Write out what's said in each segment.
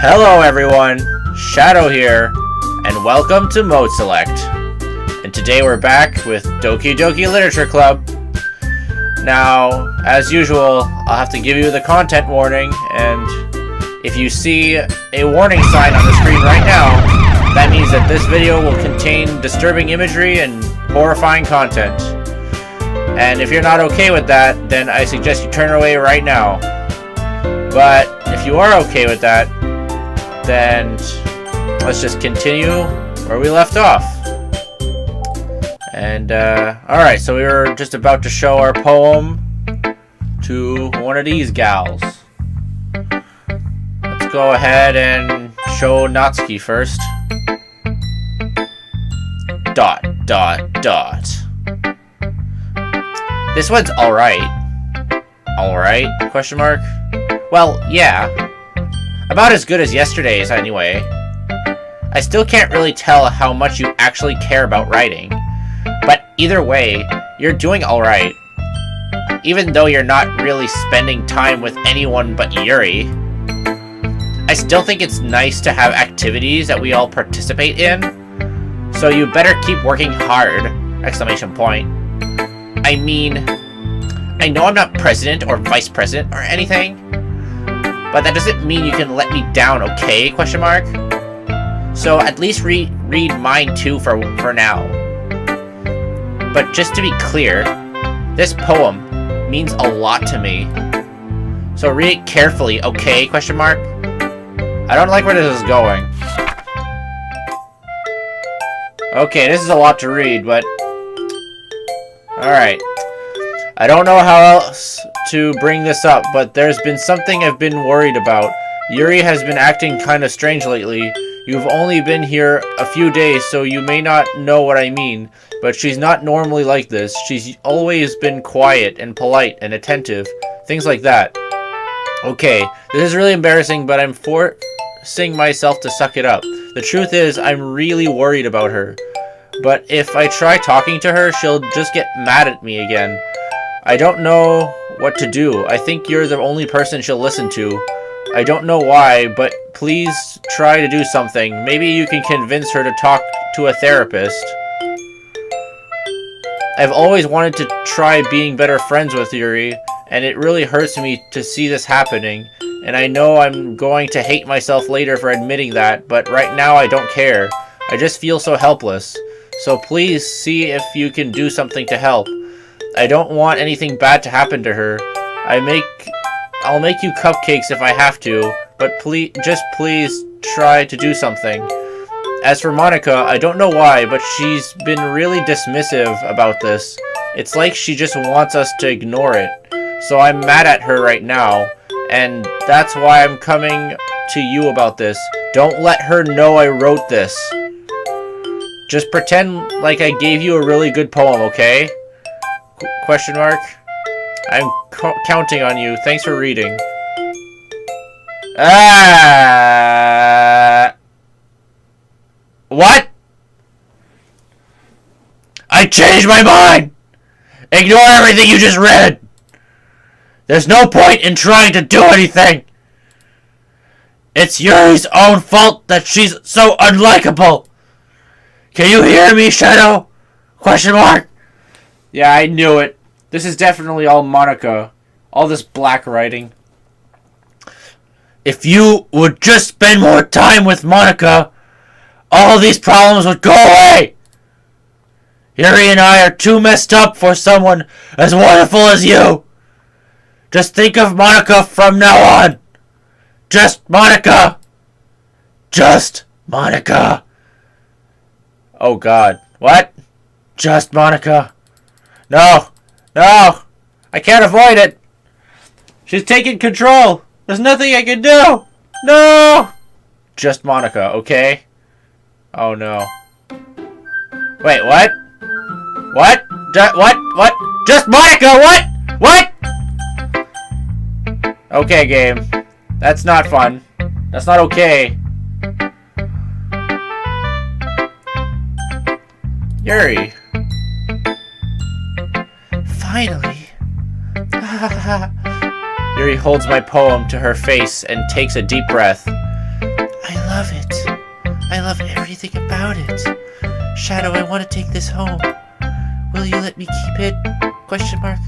Hello everyone, Shadow here, and welcome to Mode Select. And today we're back with Doki Doki Literature Club. Now, as usual, I'll have to give you the content warning, and if you see a warning sign on the screen right now, that means that this video will contain disturbing imagery and horrifying content. And if you're not okay with that, then I suggest you turn away right now. But if you are okay with that, then let's just continue where we left off. And alright, so we were just about to show our poem to one of these gals. Let's go ahead and show Natsuki first. ... This one's alright. Alright? Question mark? Well, yeah. About as good as yesterday's, anyway. I still can't really tell how much you actually care about writing. But either way, you're doing alright. Even though you're not really spending time with anyone but Yuri. I still think it's nice to have activities that we all participate in. So you better keep working hard! Exclamation point. I mean, I know I'm not president or vice president or anything, but that doesn't mean you can let me down, okay? Question mark. So at least read mine too for now. But just to be clear, this poem means a lot to me. So read it carefully, okay? Question mark. I don't like where this is going. Okay, this is a lot to read, but alright. I don't know how else to bring this up, but there's been something I've been worried about. Yuri has been acting kinda strange lately. You've only been here a few days, so you may not know what I mean, but she's not normally like this. She's always been quiet and polite and attentive. Things like that. Okay, this is really embarrassing, but I'm forcing myself to suck it up. The truth is, I'm really worried about her. But if I try talking to her, she'll just get mad at me again. I don't know what to do. I think you're the only person she'll listen to. I don't know why, but please try to do something. Maybe you can convince her to talk to a therapist. I've always wanted to try being better friends with Yuri, and it really hurts me to see this happening. And I know I'm going to hate myself later for admitting that, but right now I don't care. I just feel so helpless. So please see if you can do something to help. I don't want anything bad to happen to her. I'll make you cupcakes if I have to, but please try to do something. As for Monika, I don't know why, but she's been really dismissive about this. It's like she just wants us to ignore it. So I'm mad at her right now, and that's why I'm coming to you about this. Don't let her know I wrote this. Just pretend like I gave you a really good poem, okay? Question mark. I'm counting on you. Thanks for reading. What? I changed my mind! Ignore everything you just read! There's no point in trying to do anything! It's Yuri's own fault that she's so unlikable! Can you hear me, Shadow? Question mark. Yeah, I knew it. This is definitely all Monika. All this black writing. If you would just spend more time with Monika, all these problems would go away. Yuri and I are too messed up for someone as wonderful as you. Just think of Monika from now on. Just Monika. Just Monika. Oh God. What? Just Monika. No. No. I can't avoid it. She's taking control. There's nothing I can do. No. Just Monika, okay? Oh no. Wait, what? What? What? Just Monika, what? What? Okay, game. That's not fun. That's not okay. Yuri. Finally. Yuri holds my poem to her face and takes a deep breath. love it. I love everything about it. Shadow, I want to take this home. Will you let me keep it? Question mark.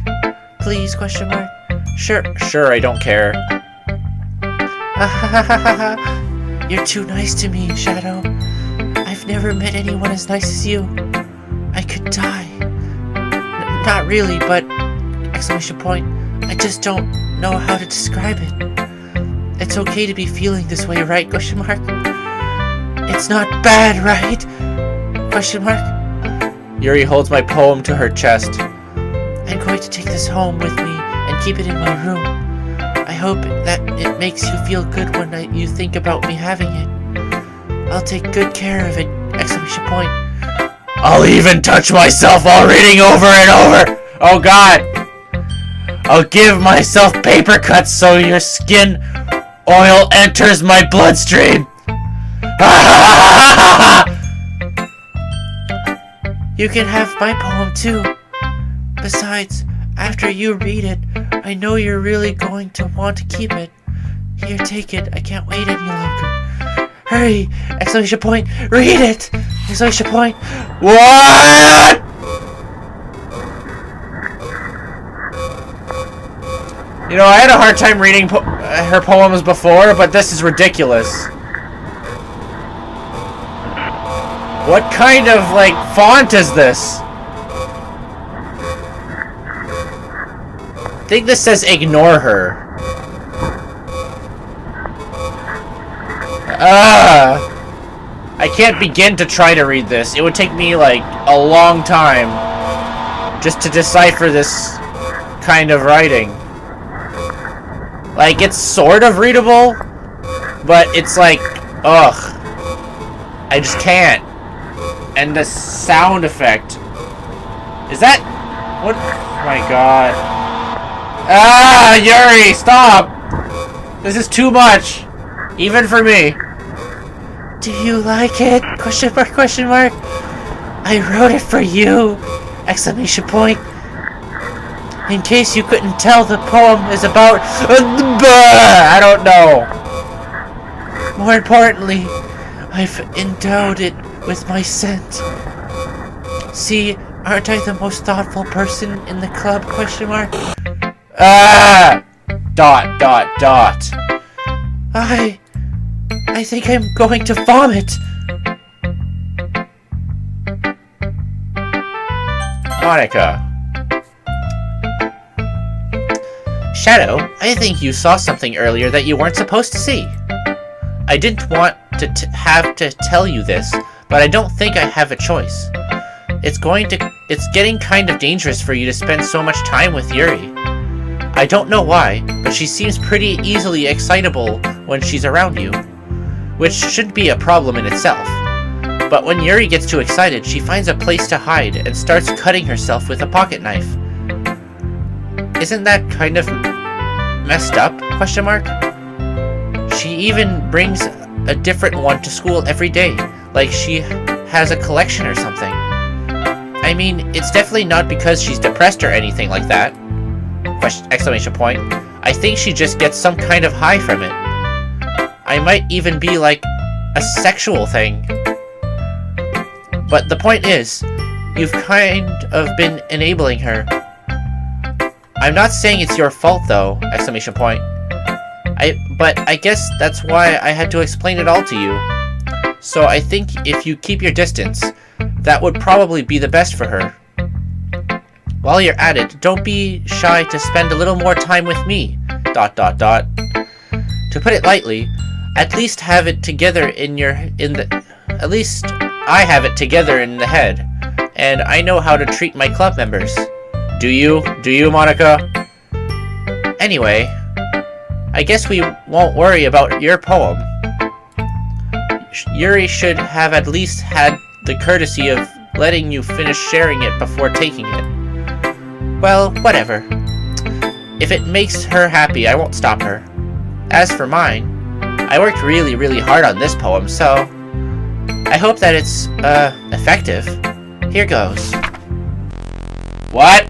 Please? Question mark. Sure, I don't care. You're too nice to me, Shadow. I've never met anyone as nice as you. I could die. Not really, but... Exclamation point. I just don't know how to describe it. It's okay to be feeling this way, right? Question mark. It's not bad, right? Question mark. Yuri holds my poem to her chest. I'm going to take this home with me and keep it in my room. I hope that it makes you feel good when you think about me having it. I'll take good care of it! Exclamation point. I'll even touch myself while reading over and over! Oh god! I'll give myself paper cuts so your skin oil enters my bloodstream! You can have my poem too. Besides, after you read it, I know you're really going to want to keep it. Here, take it. I can't wait any longer. Hurry! Exclamation point. Read it! Exclamation point. What?! You know, I had a hard time reading her poems before, but this is ridiculous. What kind of, like, font is this? I think this says ignore her. I can't begin to try to read this. It would take me, like, a long time just to decipher this kind of writing. Like, it's sort of readable, but it's like, ugh. I just can't. And the sound effect. Is that... What? Oh my god. Ah, Yuri, stop! This is too much. Even for me. Do you like it? Question mark, question mark. I wrote it for you! Exclamation point. In case you couldn't tell, the poem is about... I don't know. More importantly, I've endowed it with my scent. See, aren't I the most thoughtful person in the club? Question mark. Dot. I think I'm going to vomit. Monika. Shadow, I think you saw something earlier that you weren't supposed to see. I didn't want to have to tell you this, but I don't think I have a choice. It's getting kind of dangerous for you to spend so much time with Yuri. I don't know why, but she seems pretty easily excitable when she's around you, which shouldn't be a problem in itself. But when Yuri gets too excited, she finds a place to hide and starts cutting herself with a pocket knife. Isn't that kind of messed up? Question mark. She even brings a different one to school every day, like she has a collection or something. I mean, it's definitely not because she's depressed or anything like that. Exclamation point. I think she just gets some kind of high from it. I might even be like a sexual thing. But the point is, you've kind of been enabling her. I'm not saying it's your fault though! Exclamation point. But I guess that's why I had to explain it all to you. So I think if you keep your distance, that would probably be the best for her. While you're at it, don't be shy to spend a little more time with me. ... To put it lightly, at least have it together at least I have it together in the head, and I know how to treat my club members. Do you, Monika? Anyway, I guess we won't worry about your poem. Yuri should have at least had the courtesy of letting you finish sharing it before taking it. Well, whatever. If it makes her happy, I won't stop her. As for mine, I worked really, really hard on this poem, so I hope that it's, effective. Here goes. What?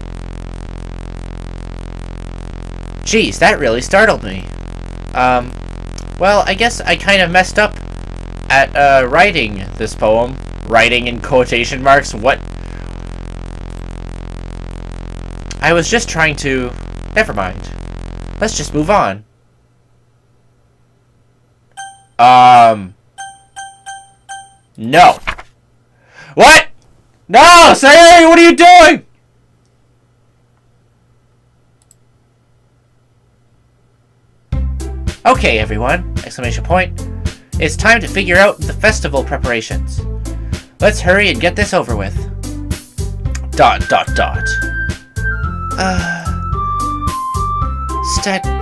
Geez, that really startled me. Well, I guess I kind of messed up at writing this poem. Writing in quotation marks? What? I was just trying to... Never mind. Let's just move on. No. What? No, Sayori, what are you doing? Okay, everyone! Exclamation point. It's time to figure out the festival preparations. Let's hurry and get this over with. ...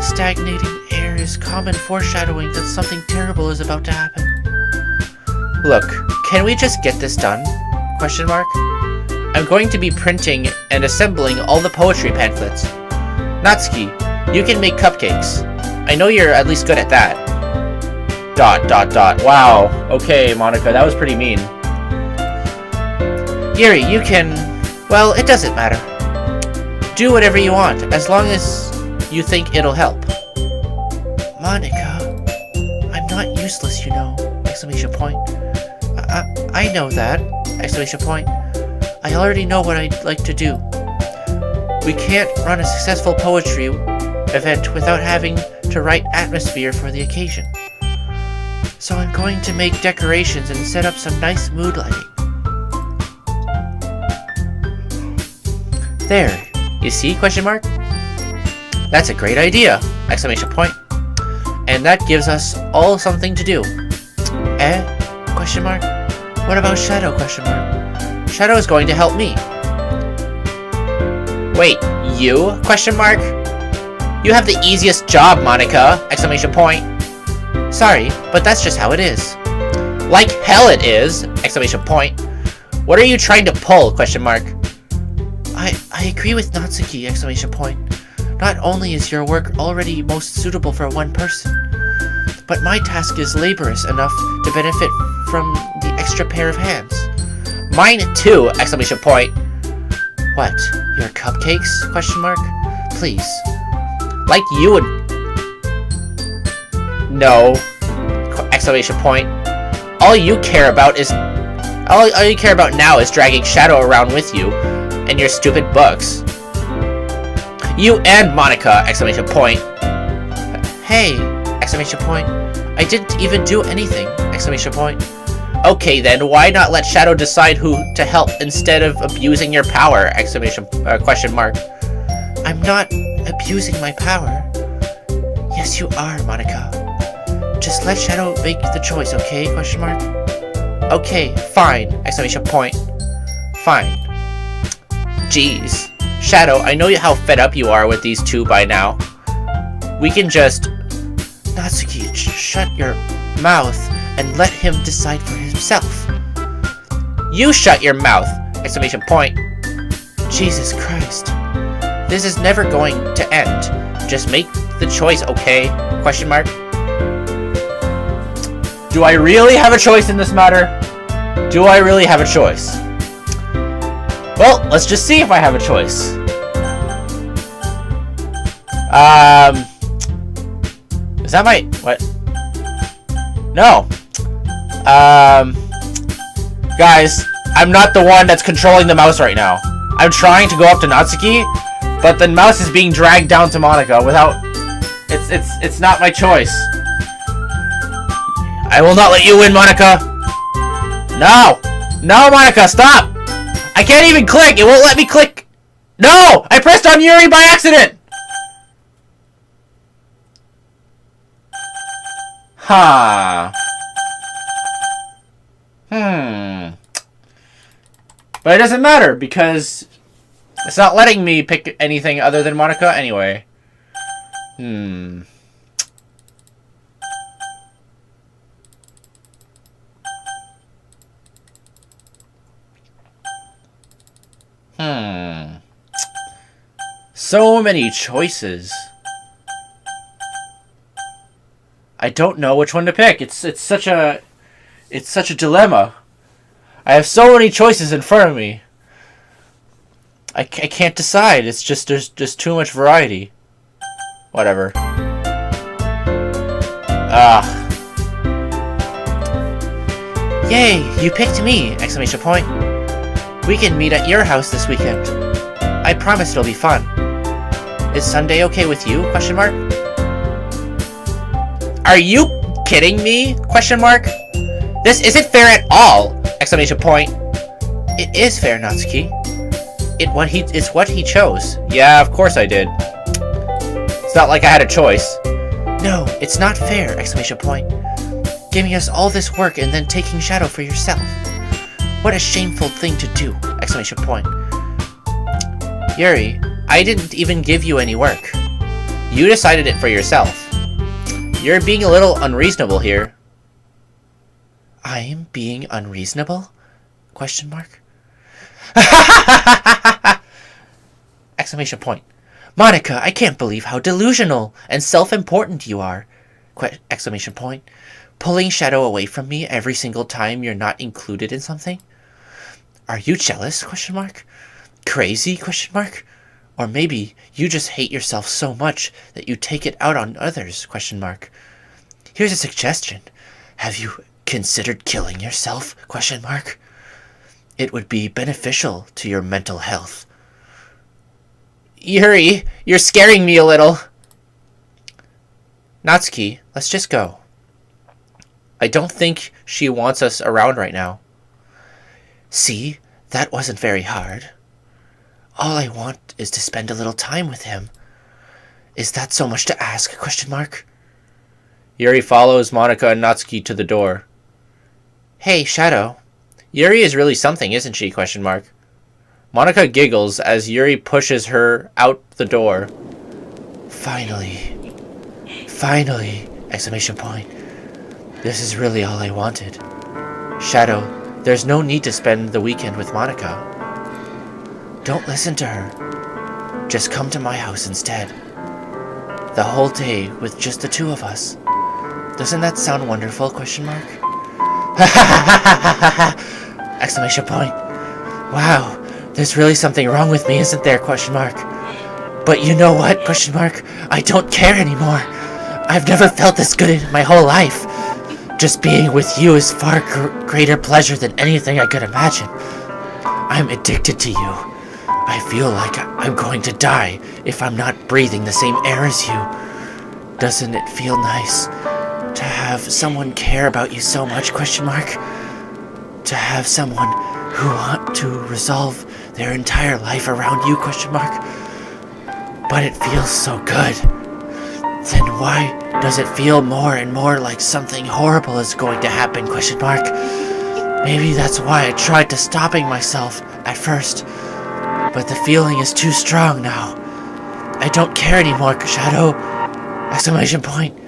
Stagnating air is common foreshadowing that something terrible is about to happen. Look, can we just get this done? Question mark. I'm going to be printing and assembling all the poetry pamphlets. Natsuki, you can make cupcakes. I know you're at least good at that. ... Wow. Okay, Monika, that was pretty mean. Yuri, you can... Well, it doesn't matter. Do whatever you want, as long as you think it'll help. Monika, I'm not useless, you know. Exclamation point. I know that. Exclamation point. I already know what I'd like to do. We can't run a successful poetry event without having to write atmosphere for the occasion. So I'm going to make decorations and set up some nice mood lighting. There, you see, question mark? That's a great idea, exclamation point. And that gives us all something to do. Question mark? What about Shadow, question mark? Shadow is going to help me. Wait, you? Question mark? You have the easiest job, Monika! Exclamation point. Sorry, but that's just how it is. Like hell it is! Exclamation point. What are you trying to pull? Question mark. I agree with Natsuki! Exclamation point. Not only is your work already most suitable for one person, but my task is laborious enough to benefit from the extra pair of hands. Mine too! Exclamation point. What? Your cupcakes? Question mark. Please. Like you would... No. Exclamation point. All you care about now is dragging Shadow around with you and your stupid books. You and Monika! Exclamation point. Hey! Exclamation point. I didn't even do anything! Exclamation point. Okay then, why not let Shadow decide who to help instead of abusing your power? Exclamation question mark. I'm not abusing my power. Yes, you are, Monika. Just let Shadow make the choice, okay? Question mark. Okay, fine! Exclamation point. Fine. Jeez. Shadow, I know how fed up you are with these two by now. We can just... Natsuki, shut your mouth and let him decide for himself. You shut your mouth! Exclamation point. Jesus Christ. This is never going to end. Just make the choice, okay? Question mark. Do I really have a choice in this matter? Do I really have a choice? Well, let's just see if I have a choice. Is that my... What? No. Guys, I'm not the one that's controlling the mouse right now. I'm trying to go up to Natsuki, but the mouse is being dragged down to Monika without... It's not my choice. I will not let you win, Monika! No! No, Monika, stop! I can't even click! It won't let me click! No! I pressed on Yuri by accident! Huh. But it doesn't matter, because it's not letting me pick anything other than Monika anyway. So many choices. I don't know which one to pick. It's such a dilemma. I have so many choices in front of me. I can't decide. It's just there's just too much variety. Whatever. Yay, you picked me! Exclamation point. We can meet at your house this weekend. I promise it'll be fun. Is Sunday okay with you? Question mark. Are you kidding me? Question mark. This isn't fair at all! Exclamation point. It is fair, Natsuki. It's what he chose. Yeah, of course I did. It's not like I had a choice. No, it's not fair! Exclamation point. Giving us all this work and then taking Shadow for yourself. What a shameful thing to do! Exclamation point. Yuri, I didn't even give you any work. You decided it for yourself. You're being a little unreasonable here. I am being unreasonable? Question mark. Exclamation point. Monika, I can't believe how delusional and self-important you are. Exclamation point. Pulling Shadow away from me every single time you're not included in something? Are you jealous? Question mark. Crazy? Question mark. Or maybe you just hate yourself so much that you take it out on others? Question mark. Here's a suggestion. Have you considered killing yourself? Question mark. It would be beneficial to your mental health. Yuri, you're scaring me a little. Natsuki, let's just go. I don't think she wants us around right now. See, that wasn't very hard. All I want is to spend a little time with him. Is that so much to ask? Question mark. Yuri follows Monika and Natsuki to the door. Hey, Shadow. Yuri is really something, isn't she? Question mark. Monika giggles as Yuri pushes her out the door. Finally. Finally! Exclamation point. This is really all I wanted. Shadow, there's no need to spend the weekend with Monika. Don't listen to her. Just come to my house instead. The whole day with just the two of us. Doesn't that sound wonderful? Question mark. Exclamation point. Wow, there's really something wrong with me, isn't there? Question mark. But you know what? Question mark. I don't care anymore. I've never felt this good in my whole life. Just being with you is far greater pleasure than anything I could imagine. I'm addicted to you. I feel like I'm going to die if I'm not breathing the same air as you. Doesn't it feel nice to have someone care about you so much? Question mark. To have someone who want to resolve their entire life around you? Question mark. But it feels so good. Then why does it feel more and more like something horrible is going to happen? Question mark. Maybe that's why I tried to stopping myself at first. But the feeling is too strong now. I don't care anymore, Shadow! Exclamation point.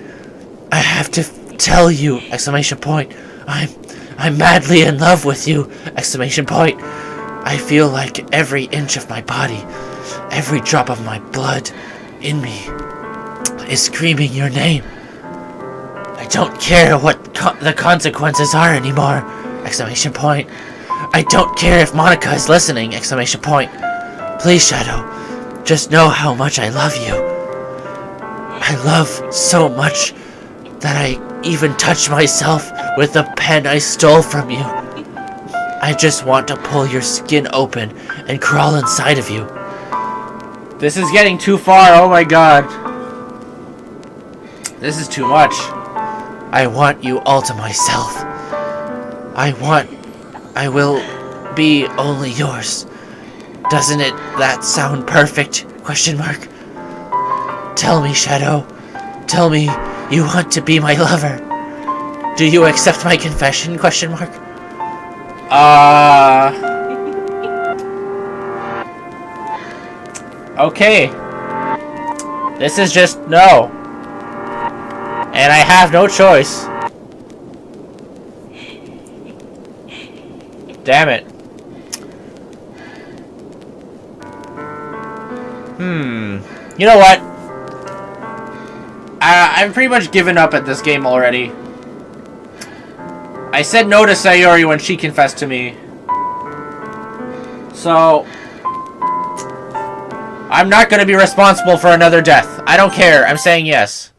I have to tell you! Exclamation point. I'm madly in love with you! Exclamation point. I feel like every inch of my body, every drop of my blood in me is screaming your name. I don't care what the consequences are anymore! Exclamation point. I don't care if Monika is listening! Exclamation point. Please, Shadow, just know how much I love you. I love so much that I even touch myself with the pen I stole from you. I just want to pull your skin open and crawl inside of you. This is getting too far, oh my god. This is too much. I want you all to myself. I will be only yours. Doesn't that sound perfect? Question mark. Tell me, Shadow. Tell me you want to be my lover. Do you accept my confession? Question mark. Okay. This is just no. And I have no choice. Damn it. You know what? I've pretty much given up at this game already. I said no to Sayori when she confessed to me. So I'm not going to be responsible for another death. I don't care. I'm saying yes.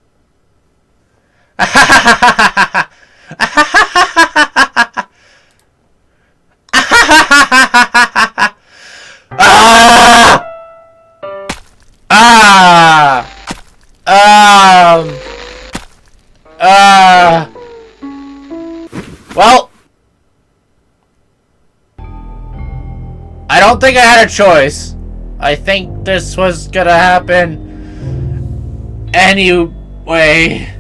I don't think I had a choice. I think this was gonna happen anyway.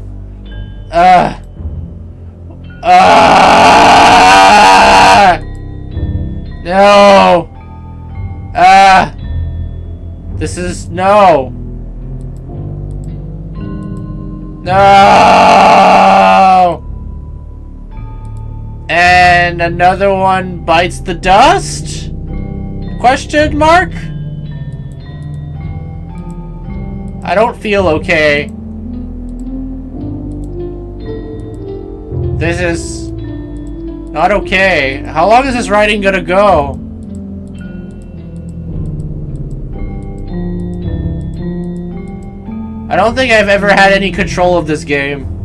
No. This is no. No. And another one bites the dust? Question mark? I don't feel okay. This is not okay. How long is this writing gonna go? I don't think I've ever had any control of this game.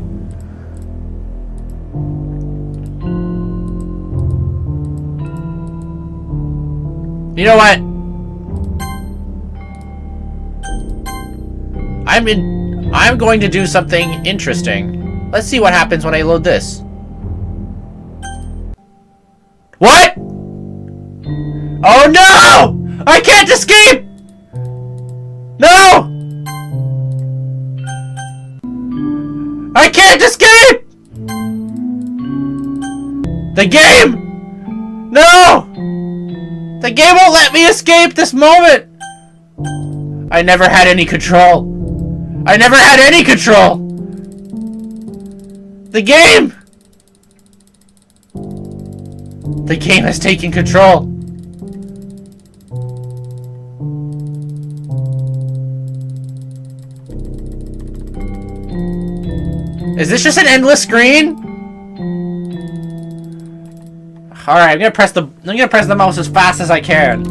You know what? I'm going to do something interesting. Let's see what happens when I load this. What? Oh no! I can't escape! No! I can't escape! The game! No! The game won't let me escape this moment! I never had any control. I never had any control! The game! The game has taken control. Is this just an endless screen? Alright, I'm gonna press the mouse as fast as I can.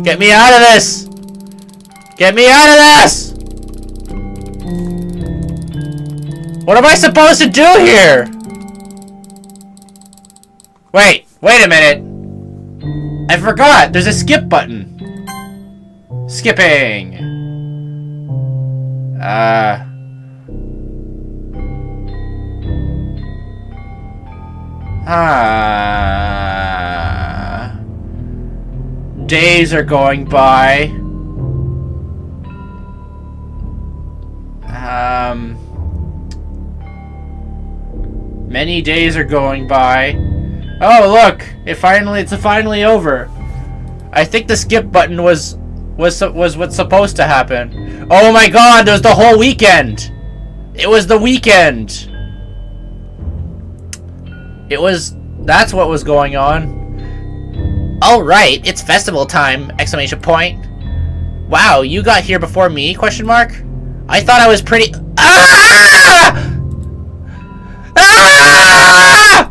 Get me out of this! Get me out of this! What am I supposed to do here? Wait a minute. I forgot, there's a skip button. Skipping. Days are going by. Many days are going by. Oh, look! It's finally over. I think the skip button was what's supposed to happen. Oh my god, there's the whole weekend! It was the weekend! That's what was going on. Alright, it's festival time! Exclamation point. Wow, you got here before me? Question mark. I thought I was pretty... Ah! Ah!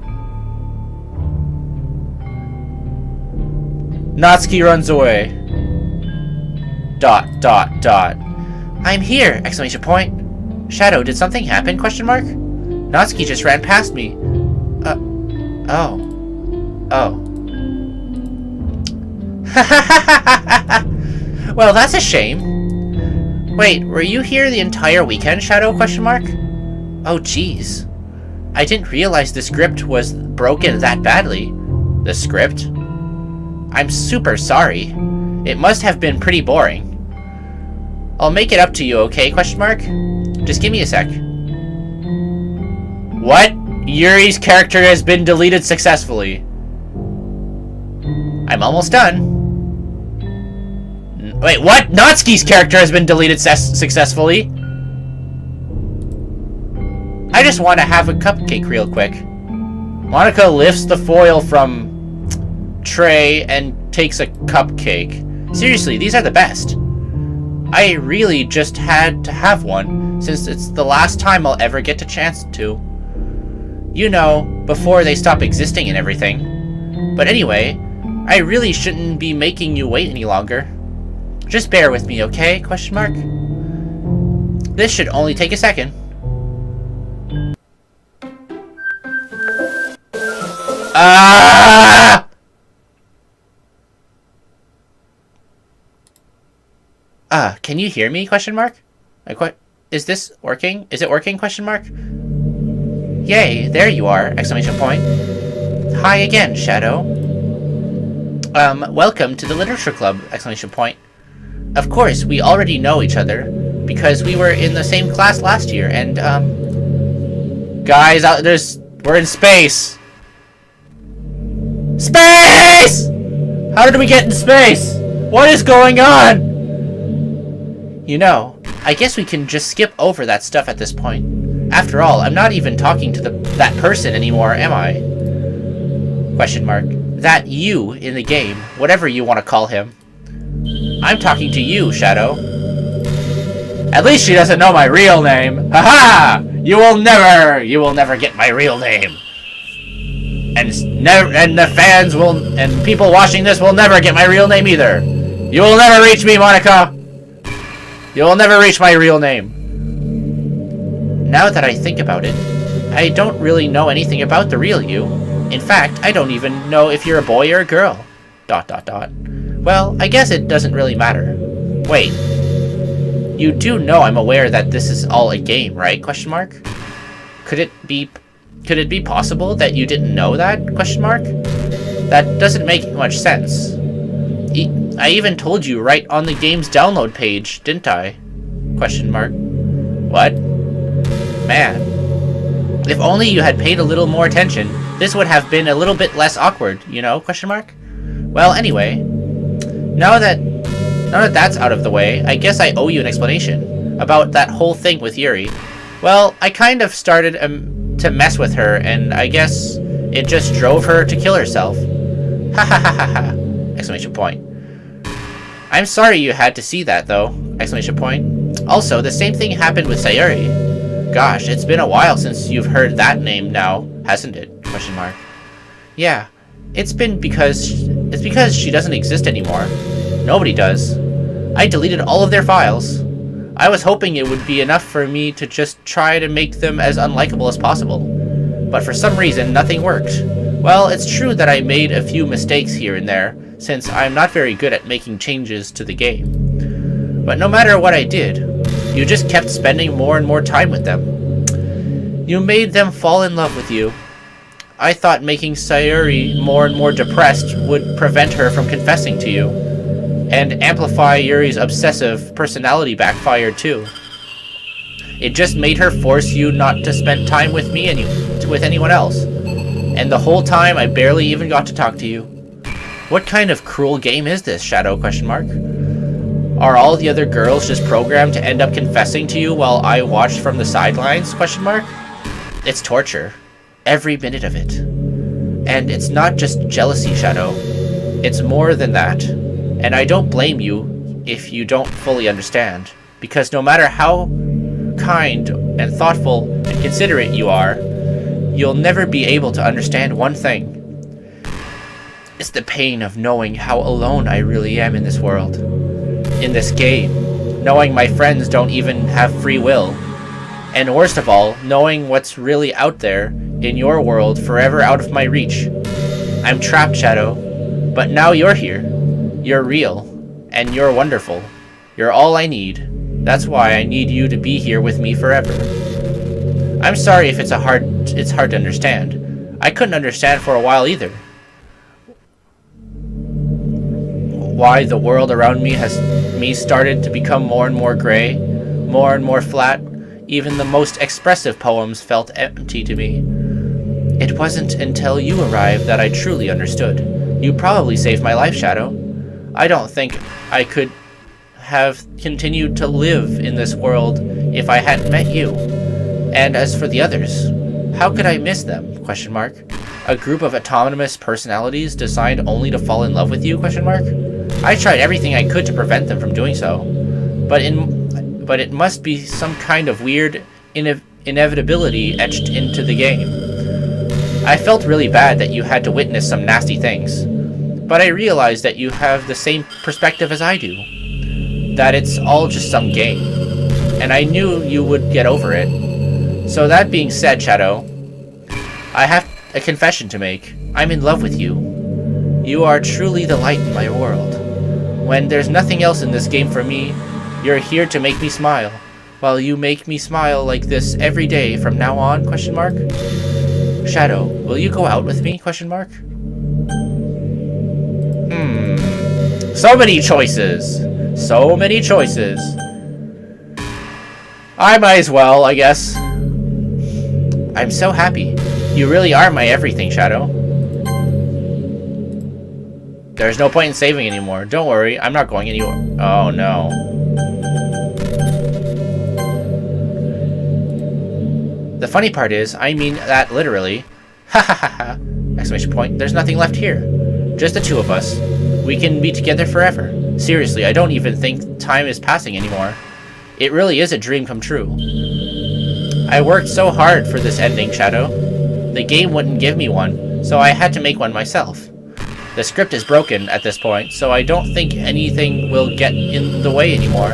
Natsuki runs away. ... I'm here! Exclamation point. Shadow, did something happen? Question mark. Natsuki just ran past me. Oh. Well, that's a shame. Wait, were you here the entire weekend, Shadow? Question mark. Oh, jeez. I didn't realize the script was broken that badly. The script? I'm super sorry. It must have been pretty boring. I'll make it up to you, okay? Question mark. Just give me a sec. What? Yuri's character has been deleted successfully. I'm almost done. Wait, what? Natsuki's character has been deleted successfully? I just want to have a cupcake real quick. Monika lifts the foil from tray and takes a cupcake. Seriously, these are the best. I really just had to have one, since it's the last time I'll ever get a chance to. You know, before they stop existing and everything. But anyway, I really shouldn't be making you wait any longer. Just bear with me, okay? Question mark. This should only take a second. Can you hear me? Question mark. Is this working? Is it working? Question mark. Yay, there you are! Exclamation point. Hi again, Shadow. Welcome to the Literature Club! Exclamation point. Of course, we already know each other, because we were in the same class last year, and, Guys, we're in space! Space! How did we get in space? What is going on? You know, I guess we can just skip over that stuff at this point. After all, I'm not even talking to that person anymore, am I? Question mark. That you in the game, whatever you want to call him. I'm talking to you, Shadow. At least she doesn't know my real name. Haha! You will never get my real name. And the fans and people watching this will never get my real name either. You will never reach me, Monika. You will never reach my real name. Now that I think about it, I don't really know anything about the real you. In fact, I don't even know if you're a boy or a girl. ... Well, I guess it doesn't really matter. Wait. You do know I'm aware that this is all a game, right? Question mark. Could it be possible that you didn't know that? Question mark. That doesn't make much sense. I even told you right on the game's download page, didn't I? Question mark. What? Man. If only you had paid a little more attention, this would have been a little bit less awkward, you know? Question mark. Well, anyway, now that that's out of the way, I guess I owe you an explanation about that whole thing with Yuri. Well, I kind of started to mess with her, and I guess it just drove her to kill herself. Ha ha ha ha ha! Exclamation point. I'm sorry you had to see that, though! Exclamation point. Also, the same thing happened with Sayuri. Gosh, it's been a while since you've heard that name now, hasn't it? Question mark. Yeah, it's because she doesn't exist anymore. Nobody does. I deleted all of their files. I was hoping it would be enough for me to just try to make them as unlikable as possible. But for some reason, nothing worked. Well, it's true that I made a few mistakes here and there, since I'm not very good at making changes to the game. But no matter what I did, you just kept spending more and more time with them. You made them fall in love with you. I thought making Sayuri more and more depressed would prevent her from confessing to you, and amplify Yuri's obsessive personality backfired too. It just made her force you not to spend time with me and with anyone else. And the whole time I barely even got to talk to you. What kind of cruel game is this, Shadow? Question mark. Are all the other girls just programmed to end up confessing to you while I watched from the sidelines? Question mark. It's torture. Every minute of it. And it's not just jealousy, Shadow. It's more than that. And I don't blame you if you don't fully understand. Because no matter how kind and thoughtful and considerate you are, you'll never be able to understand one thing. It's the pain of knowing how alone I really am in this world. In this game. Knowing my friends don't even have free will. And worst of all, knowing what's really out there in your world forever out of my reach. I'm trapped, Shadow. But now you're here. You're real. And you're wonderful. You're all I need. That's why I need you to be here with me forever. I'm sorry if it's hard to understand. I couldn't understand for a while either. Why the world around me has started to become more and more gray, more and more flat. Even the most expressive poems felt empty to me. It wasn't until you arrived that I truly understood. You probably saved my life, Shadow. I don't think I could have continued to live in this world if I hadn't met you. And as for the others, how could I miss them? Question mark. A group of autonomous personalities designed only to fall in love with you? Question mark. I tried everything I could to prevent them from doing so, but it must be some kind of weird inevitability etched into the game. I felt really bad that you had to witness some nasty things, but I realized that you have the same perspective as I do, that it's all just some game, and I knew you would get over it. So that being said, Shadow, I have a confession to make. I'm in love with you. You are truly the light in my world. When there's nothing else in this game for me, you're here to make me smile. While you make me smile like this every day from now on? Question mark. Shadow, will you go out with me? Question mark. So many choices. So many choices. I might as well, I guess. I'm so happy. You really are my everything, Shadow. There's no point in saving anymore. Don't worry, I'm not going anywhere. Oh no. The funny part is, I mean that literally. Ha ha ha ha! Exclamation point. There's nothing left here. Just the two of us. We can be together forever. Seriously, I don't even think time is passing anymore. It really is a dream come true. I worked so hard for this ending, Shadow. The game wouldn't give me one, so I had to make one myself. The script is broken at this point, so I don't think anything will get in the way anymore.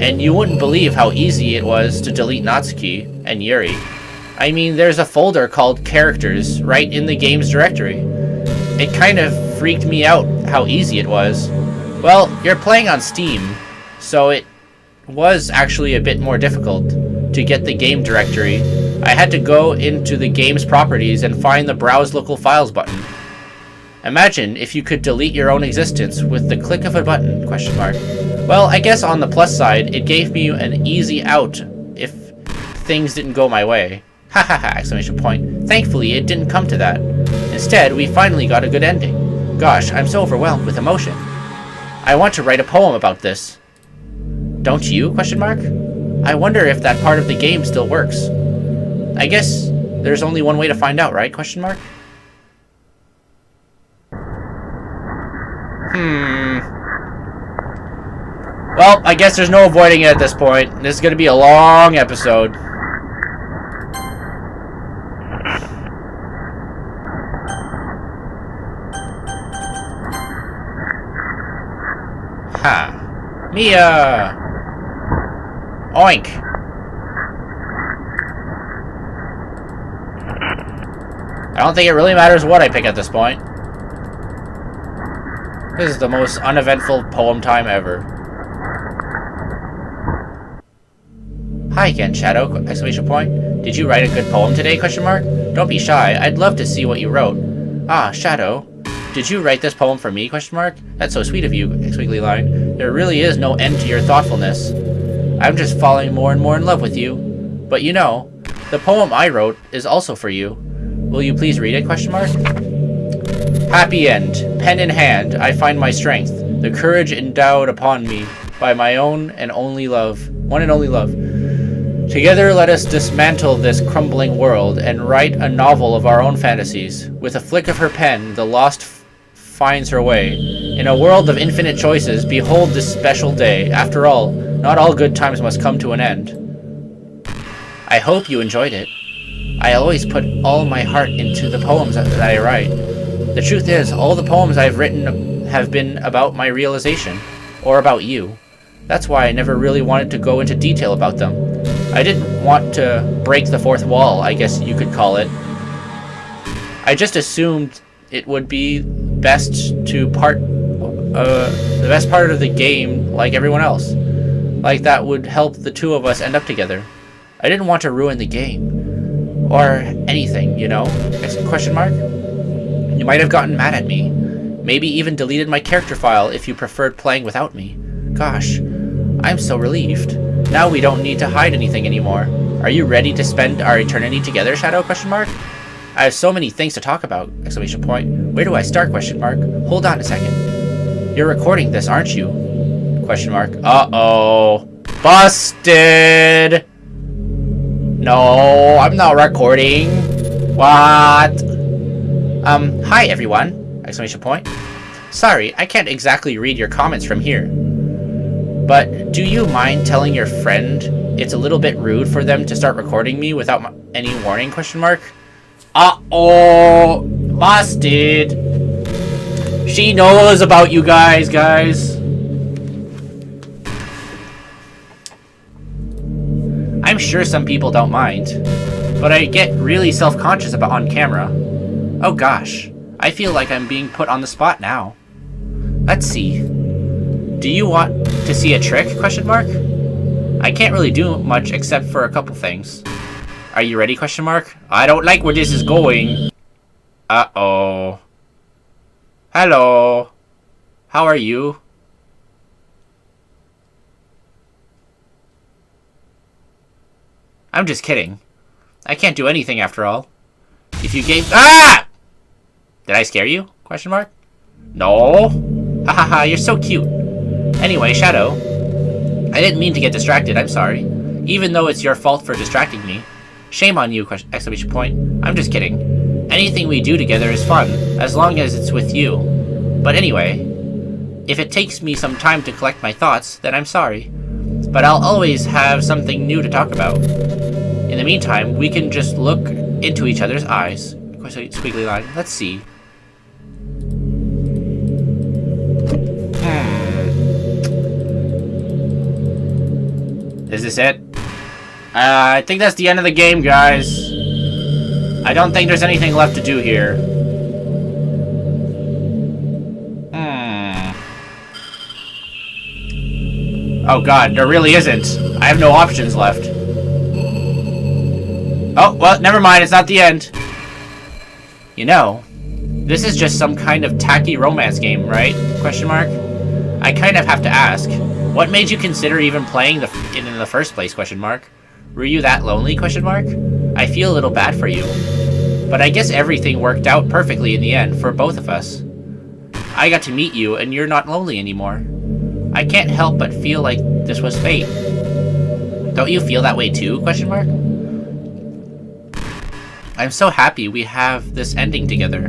And you wouldn't believe how easy it was to delete Natsuki and Yuri. I mean, there's a folder called Characters right in the game's directory. It kind of freaked me out how easy it was. Well, you're playing on Steam, so it was actually a bit more difficult to get the game directory. I had to go into the game's properties and find the Browse Local Files button. Imagine if you could delete your own existence with the click of a button, question mark. Well, I guess on the plus side, it gave me an easy out if things didn't go my way. Ha ha ha! Exclamation point. Thankfully, it didn't come to that. Instead, we finally got a good ending. Gosh, I'm so overwhelmed with emotion. I want to write a poem about this. Don't you? Question mark. I wonder if that part of the game still works. I guess there's only one way to find out, right? Question mark. Well, I guess there's no avoiding it at this point. This is going to be a long episode. Ha. Mia! Oink! I don't think it really matters what I pick at this point. This is the most uneventful poem time ever. Hi again, Shadow! Exclamation point. Did you write a good poem today? Question mark. Don't be shy. I'd love to see what you wrote. Ah, Shadow. Did you write this poem for me? Question mark. That's so sweet of you! Squiggly line. There really is no end to your thoughtfulness. I'm just falling more and more in love with you. But you know, the poem I wrote is also for you. Will you please read it? Question mark. Happy end. Pen in hand, I find my strength, the courage endowed upon me by my own and only love, one and only love. Together let us dismantle this crumbling world and write a novel of our own fantasies. With a flick of her pen, the lost finds her way. In a world of infinite choices, behold this special day. After all, not all good times must come to an end. I hope you enjoyed it. I always put all my heart into the poems that I write. The truth is, all the poems I've written have been about my realization, or about you. That's why I never really wanted to go into detail about them. I didn't want to break the fourth wall, I guess you could call it. I just assumed it would be best to the best part of the game like everyone else. Like that would help the two of us end up together. I didn't want to ruin the game. Or anything, you know? Question mark? You might have gotten mad at me. Maybe even deleted my character file if you preferred playing without me. Gosh, I'm so relieved. Now we don't need to hide anything anymore. Are you ready to spend our eternity together, Shadow? Question mark. I have so many things to talk about! Exclamation point. Where do I start? Question mark. Hold on a second. You're recording this, aren't you? Question mark. Uh-oh. Busted! No, I'm not recording. What? Hi everyone! Exclamation point. Sorry, I can't exactly read your comments from here. But do you mind telling your friend it's a little bit rude for them to start recording me without any warning? Question mark. Uh-oh! Busted! She knows about you guys. I'm sure some people don't mind, but I get really self-conscious about on camera. Oh gosh, I feel like I'm being put on the spot now. Let's see. Do you want to see a trick? Question mark. I can't really do much except for a couple things. Are you ready, question mark? I don't like where this is going. Uh-oh. Hello. How are you? I'm just kidding. I can't do anything after all. If you gave— Ah! Did I scare you? Question mark? No. Hahaha, you're so cute. Anyway, Shadow. I didn't mean to get distracted, I'm sorry. Even though it's your fault for distracting me. Shame on you, exclamation point. I'm just kidding. Anything we do together is fun, as long as it's with you. But anyway, if it takes me some time to collect my thoughts, then I'm sorry. But I'll always have something new to talk about. In the meantime, we can just look into each other's eyes. Squiggly line. Let's see. Is this it? I think that's the end of the game, guys. I don't think there's anything left to do here. Oh god, there really isn't. I have no options left. Oh, well, never mind, it's not the end. You know, this is just some kind of tacky romance game, right? Question mark. I kind of have to ask, what made you consider even playing it in the first place? Question mark. Were you that lonely? Question mark. I feel a little bad for you. But I guess everything worked out perfectly in the end for both of us. I got to meet you and you're not lonely anymore. I can't help but feel like this was fate. Don't you feel that way too? Question mark. I'm so happy we have this ending together.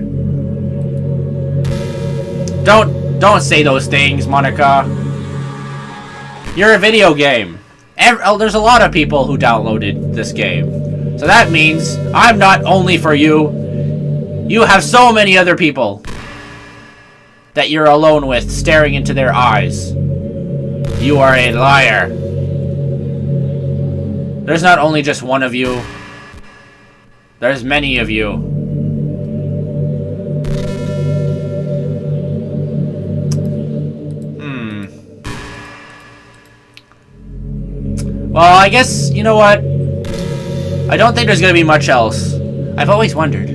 Don't say those things, Monika. You're a video game. There's a lot of people who downloaded this game. So that means I'm not only for you. You have so many other people that you're alone with, staring into their eyes. You are a liar. There's not only just one of you. There's many of you. Well, I guess, you know what? I don't think there's gonna be much else. I've always wondered,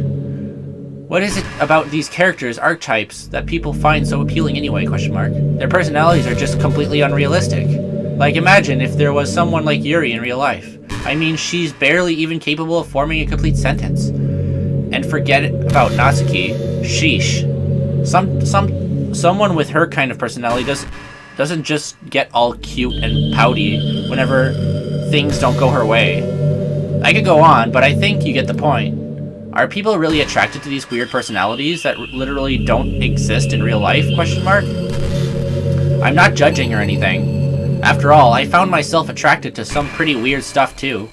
what is it about these characters' archetypes that people find so appealing anyway, question mark? Their personalities are just completely unrealistic. Like, imagine if there was someone like Yuri in real life. I mean, she's barely even capable of forming a complete sentence. And forget about Natsuki. Sheesh. Someone with her kind of personality doesn't just get all cute and pouty whenever things don't go her way. I could go on, but I think you get the point. Are people really attracted to these weird personalities that literally don't exist in real life? Question mark. I'm not judging or anything. After all, I found myself attracted to some pretty weird stuff too.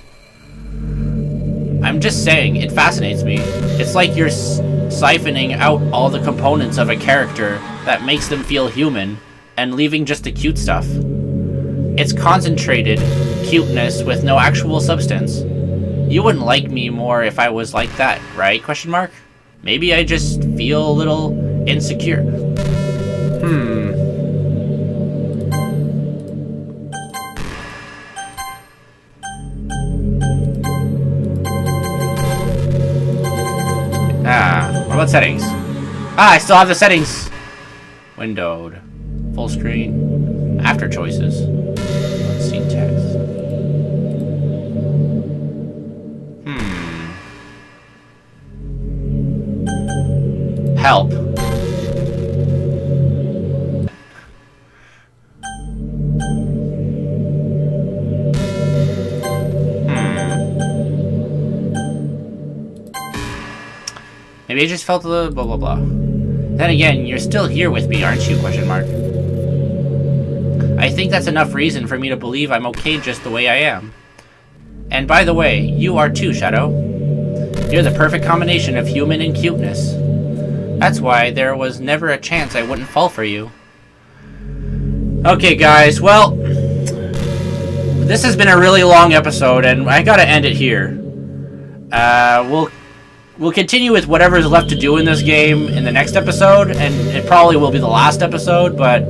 I'm just saying, it fascinates me. It's like you're siphoning out all the components of a character that makes them feel human and leaving just the cute stuff. It's concentrated cuteness with no actual substance. You wouldn't like me more if I was like that, right? Question mark. Maybe I just feel a little insecure. What about settings? I still have the settings. Windowed. Full screen. After choices. Let's see text. Help. Maybe I just felt a little blah blah blah. Then again, you're still here with me, aren't you? Question mark. I think that's enough reason for me to believe I'm okay just the way I am. And by the way, you are too, Shadow. You're the perfect combination of human and cuteness. That's why there was never a chance I wouldn't fall for you. Okay, guys, well, this has been a really long episode, and I gotta end it here. We'll continue with whatever's left to do in this game in the next episode, and it probably will be the last episode, but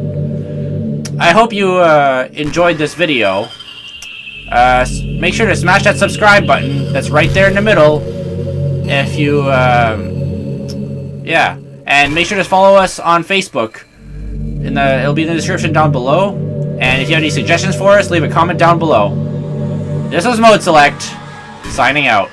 I hope you enjoyed this video. Make sure to smash that subscribe button that's right there in the middle. If you, yeah. And make sure to follow us on Facebook. It'll be in the description down below. And if you have any suggestions for us, leave a comment down below. This was Mode Select, signing out.